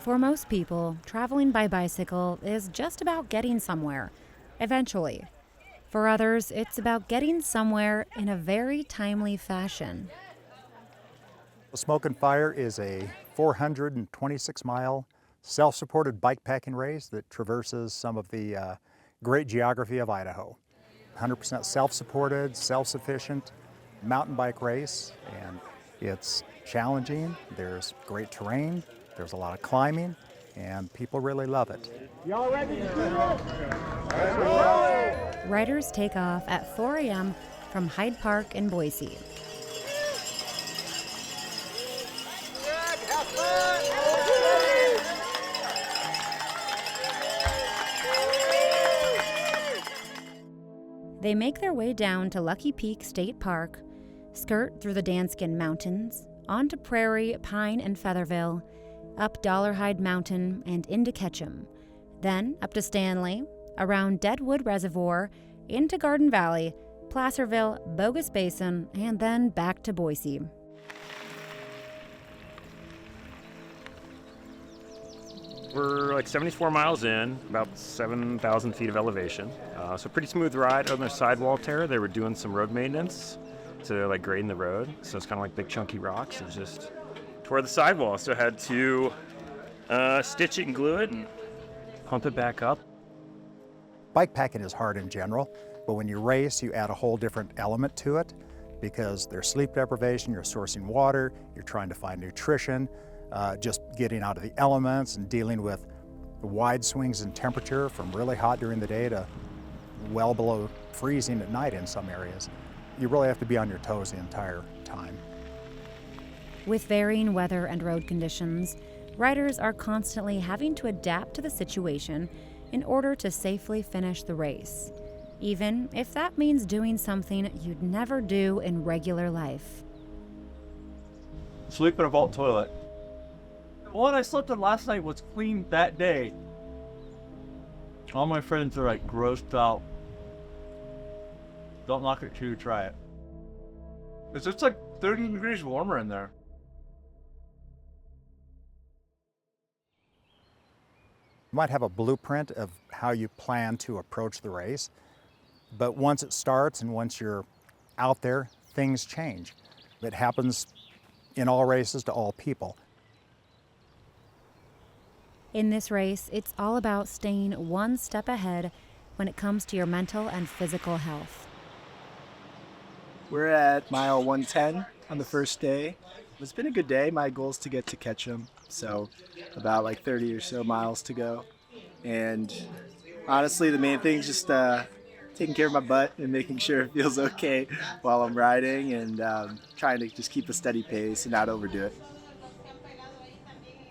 For most people, traveling by bicycle is just about getting somewhere, eventually. For others, it's about getting somewhere in a very timely fashion. Smoke and Fire is a 426-mile self-supported bikepacking race that traverses some of the great geography of Idaho. 100% self-supported, self-sufficient mountain bike race, and it's challenging. There's great terrain, there's a lot of climbing, and people really love it. Y'all ready to do this? Riders take off at 4 a.m. from Hyde Park in Boise. They make their way down to Lucky Peak State Park, skirt through the Danskin Mountains, onto Prairie, Pine, and Featherville, up Dollarhide Mountain and into Ketchum, then up to Stanley, around Deadwood Reservoir, into Garden Valley, Placerville, Bogus Basin, and then back to Boise. We're like 74 miles in, about 7,000 feet of elevation. So pretty smooth ride. On the sidewall tear, they were doing some road maintenance to like grading the road. So it's kind of like big chunky rocks. It just tore the sidewall. So I had to stitch it and glue it and pump it back up. Bikepacking is hard in general, but when you race, you add a whole different element to it because there's sleep deprivation, you're sourcing water, you're trying to find nutrition, just getting out of the elements and dealing with wide swings in temperature from really hot during the day to well below freezing at night in some areas. You really have to be on your toes the entire time. With varying weather and road conditions, riders are constantly having to adapt to the situation in order to safely finish the race, even if that means doing something you'd never do in regular life. Sleep in a vault toilet. The one I slept in last night was clean that day. All my friends are like grossed out. Don't knock it till you try it. It's like 30 degrees warmer in there. You might have a blueprint of how you plan to approach the race, but once it starts and once you're out there, things change. It happens in all races to all people. In this race, it's all about staying one step ahead when it comes to your mental and physical health. We're at mile 110 on the first day. It's been a good day. My goal is to get to Ketchum, so about like 30 or so miles to go. And honestly, the main thing is just taking care of my butt and making sure it feels okay while I'm riding, and trying to just keep a steady pace and not overdo it.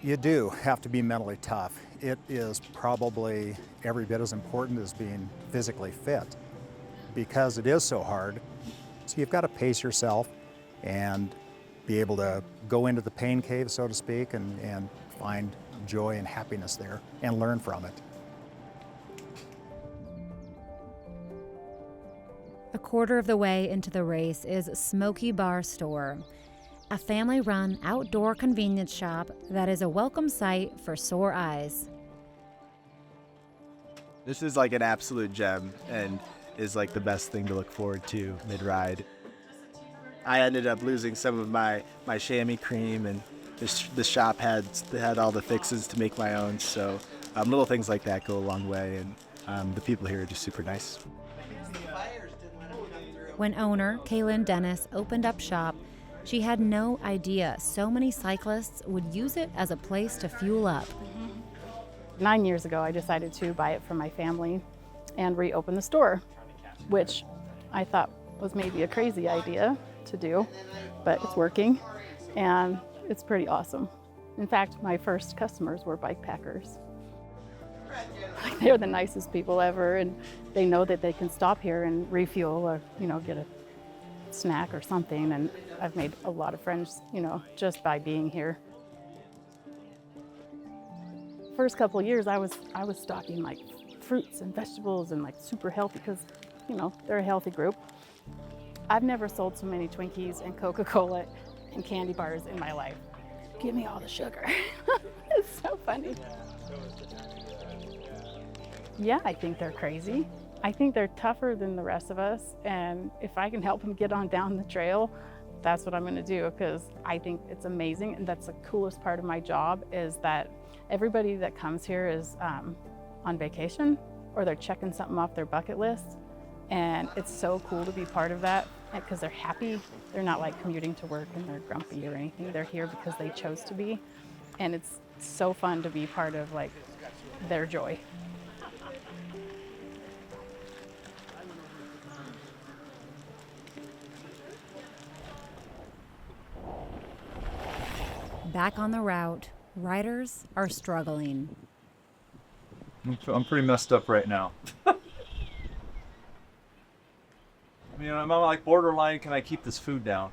You do have to be mentally tough. It is probably every bit as important as being physically fit because it is so hard. So you've got to pace yourself and be able to go into the pain cave, so to speak, and find joy and happiness there and learn from it. A quarter of the way into the race is Smokey Bar Store, a family-run outdoor convenience shop that is a welcome sight for sore eyes. This is like an absolute gem and is like the best thing to look forward to mid-ride. I ended up losing some of my chamois cream, and the shop had all the fixes to make my own, so little things like that go a long way, and the people here are just super nice. When owner Kaylin Dennis opened up shop, she had no idea so many cyclists would use it as a place to fuel up. 9 years ago, I decided to buy it for my family and reopen the store, which I thought was maybe a crazy idea to do, but it's working and it's pretty awesome. In fact, my first customers were bikepackers. They're the nicest people ever, and they know that they can stop here and refuel or, get a snack or something, and I've made a lot of friends, just by being here. First couple of years, I was stocking like fruits and vegetables and like super healthy because, they're a healthy group. I've never sold so many Twinkies and Coca-Cola and candy bars in my life. Give me all the sugar. So funny. Yeah, I think they're crazy. I think they're tougher than the rest of us, and if I can help them get on down the trail, that's what I'm going to do, because I think it's amazing, and that's the coolest part of my job, is that everybody that comes here is on vacation, or they're checking something off their bucket list, and it's so cool to be part of that, because they're happy. They're not like commuting to work and they're grumpy or anything. They're here because they chose to be, and it's so fun to be part of like their joy. Back on the route, riders are struggling. I'm pretty messed up right now. I mean, I'm like borderline, can I keep this food down?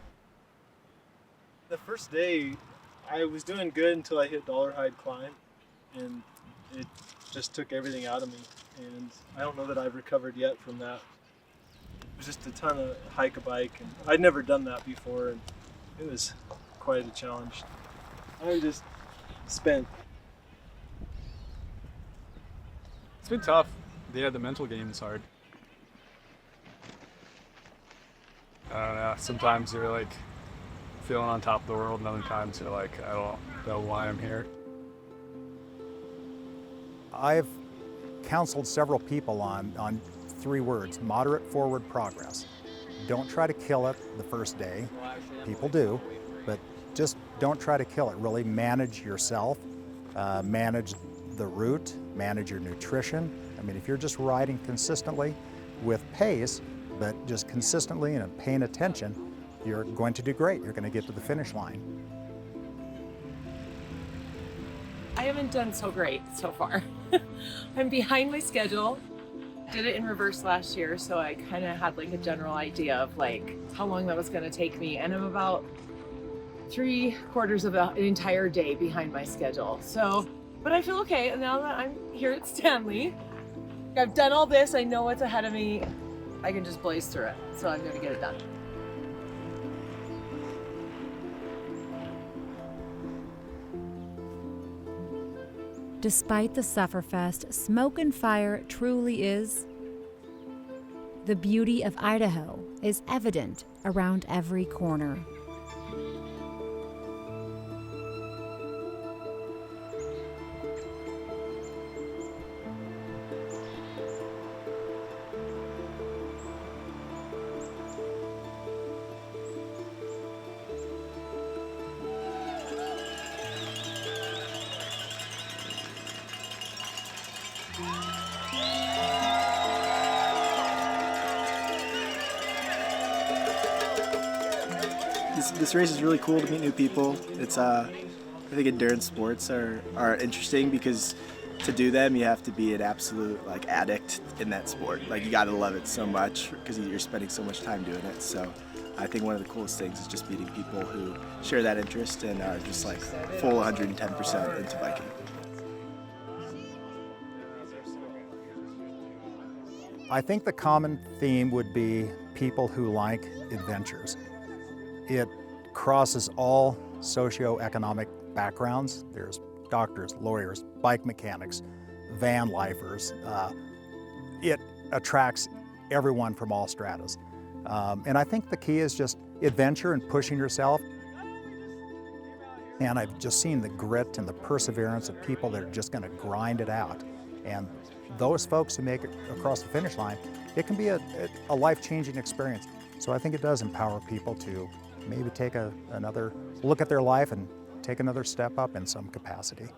The first day, I was doing good until I hit Dollar Hide Climb, and it just took everything out of me. And I don't know that I've recovered yet from that. It was just a ton of hike a bike, and I'd never done that before, and it was quite a challenge. I'm just spent. It's been tough. Yeah, the mental game is hard. I don't know. Sometimes you're like feeling on top of the world, and other times you're like, I don't know why I'm here. I've counseled several people on 3 words: moderate forward progress. Don't try to kill it the first day. People do, but just don't try to kill it. Really manage yourself, manage the route, manage your nutrition. I mean, if you're just riding consistently with pace, but just consistently and paying attention, you're going to do great. You're going to get to the finish line. I haven't done so great so far. I'm behind my schedule. Did it in reverse last year, so I kind of had like a general idea of like how long that was going to take me, and I'm about 3/4 of an entire day behind my schedule. So, but I feel okay, and now that I'm here at Stanley, I've done all this, I know what's ahead of me, I can just blaze through it, so I'm going to get it done. Despite the Sufferfest, Smoke and Fire truly is. The beauty of Idaho is evident around every corner. This race is really cool to meet new people. It's I think endurance sports are interesting because to do them you have to be an absolute like addict in that sport. Like you got to love it so much because you're spending so much time doing it. So I think one of the coolest things is just meeting people who share that interest and are just like full 110% into biking. I think the common theme would be people who like adventures. It crosses all socioeconomic backgrounds. There's doctors, lawyers, bike mechanics, van lifers. It attracts everyone from all stratas. And I think the key is just adventure and pushing yourself. And I've just seen the grit and the perseverance of people that are just going to grind it out. And those folks who make it across the finish line, it can be a life-changing experience. So I think it does empower people to maybe take another look at their life and take another step up in some capacity.